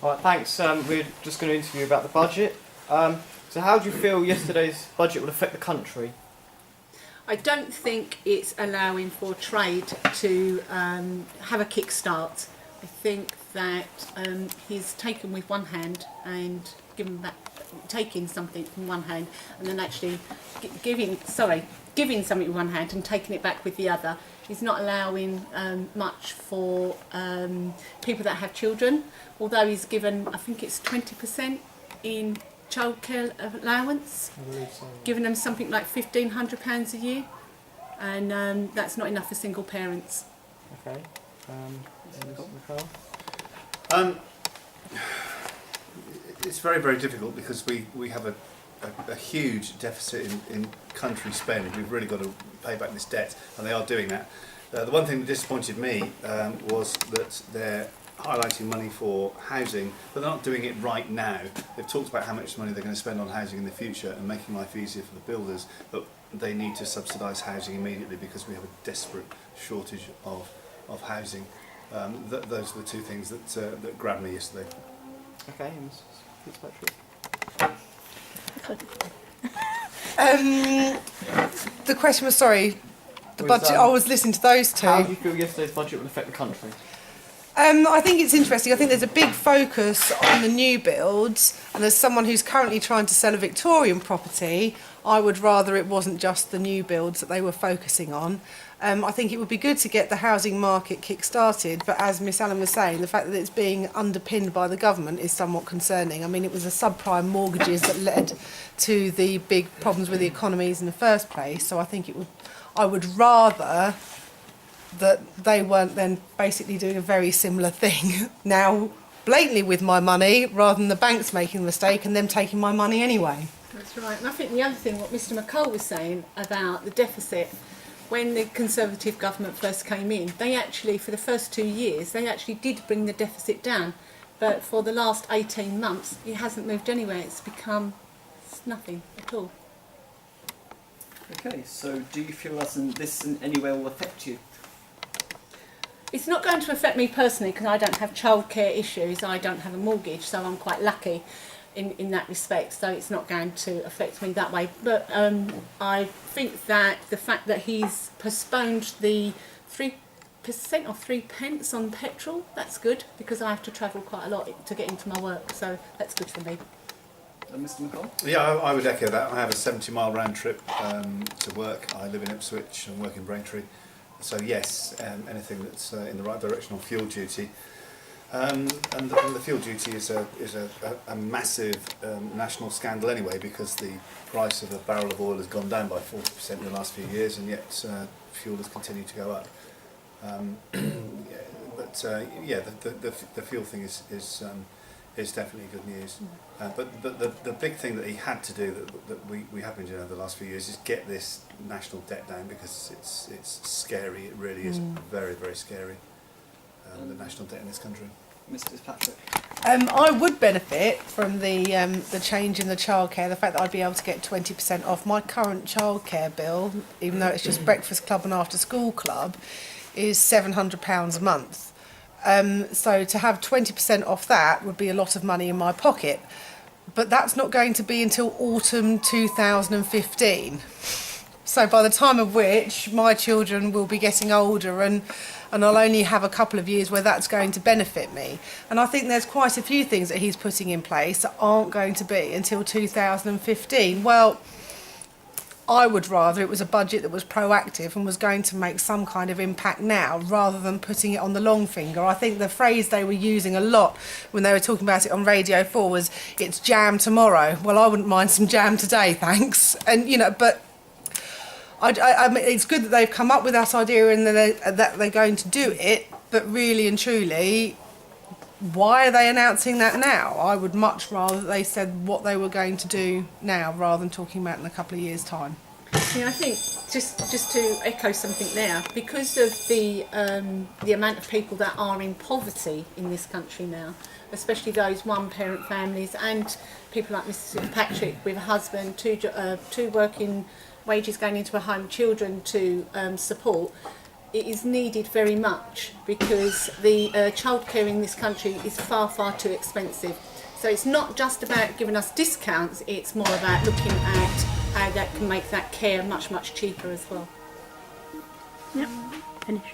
All right, thanks. We're just going to interview you about the budget. So how do you feel yesterday's budget will affect the country? I don't think it's allowing for trade to have a kickstart. I think that he's taken with one hand and taking something from one hand, and then actually giving something with one hand and taking it back with the other. He's not allowing much for people that have children, although he's given, I think it's 20% in childcare allowance, giving them something like £1,500 a year, and that's not enough for single parents. Okay. It's very, very difficult because we have a huge deficit in country spend. We've really got to pay back this debt, and they are doing that. The one thing that disappointed me was that they're highlighting money for housing, but they're not doing it right now. They've talked about how much money they're going to spend on housing in the future and making life easier for the builders, but they need to subsidise housing immediately because we have a desperate shortage of housing. Those are the two things that grabbed me yesterday. Okay, Mrs. Fitzpatrick. The question was, sorry, the budget. I was listening to those two. How do you feel yesterday's budget will affect the country? I think it's interesting. I think there's a big focus on the new builds, and as someone who's currently trying to sell a Victorian property, I would rather it wasn't just the new builds that they were focusing on. I think it would be good to get the housing market kick-started, but as Miss Allen was saying, the fact that it's being underpinned by the government is somewhat concerning. I mean, it was the subprime mortgages that led to the big problems with the economies in the first place, so I would rather that they weren't then basically doing a very similar thing now blatantly with my money, rather than the banks making the mistake and them taking my money anyway. That's right. And I think the other thing, what Mr McColl was saying about the deficit, when the Conservative government first came in, they actually, for the first 2 years, they actually did bring the deficit down. But for the last 18 months, it hasn't moved anywhere. It's become nothing at all. Okay, so do you feel that this in any way will affect you? It's not going to affect me personally because I don't have childcare issues. I don't have a mortgage, so I'm quite lucky in that respect. So it's not going to affect me that way. But I think that the fact that he's postponed the 3% or 3 pence on petrol, that's good because I have to travel quite a lot to get into my work. So that's good for me. Mr McColl? Yeah, I would echo that. I have a 70-mile round trip to work. I live in Ipswich and work in Braintree. So yes, anything that's in the right direction on fuel duty. And the fuel duty is a massive national scandal anyway, because the price of a barrel of oil has gone down by 40% in the last few years, and yet fuel has continued to go up. The fuel thing is definitely good news. But the big thing that he had to do that we have been doing over the last few years is get this national debt down, because it's scary. It really is very, very scary. The national debt in this country. Mr Fitzpatrick? I would benefit from the change in the childcare, the fact that I'd be able to get 20% off. My current childcare bill, even though it's just breakfast club and after school club, is £700 a month. So to have 20% off that would be a lot of money in my pocket. But that's not going to be until autumn 2015. So by the time of which my children will be getting older, and I'll only have a couple of years where that's going to benefit me. And I think there's quite a few things that he's putting in place that aren't going to be until 2015. Well, I would rather it was a budget that was proactive and was going to make some kind of impact now, rather than putting it on the long finger. I think the phrase they were using a lot when they were talking about it on Radio 4 was, it's jam tomorrow. Well, I wouldn't mind some jam today, thanks. And, but I mean, it's good that they've come up with that idea and that they're going to do it, but really and truly, why are they announcing that now? I would much rather that they said what they were going to do now, rather than talking about it in a couple of years' time. Yeah, I think just to echo something there, because of the amount of people that are in poverty in this country now, especially those one-parent families and people like Mr Patrick with a husband, two working wages going into a home, children to support, it is needed very much because the childcare in this country is far, far too expensive. So it's not just about giving us discounts, it's more about looking at how that can make that care much, much cheaper as well. Yep, finish.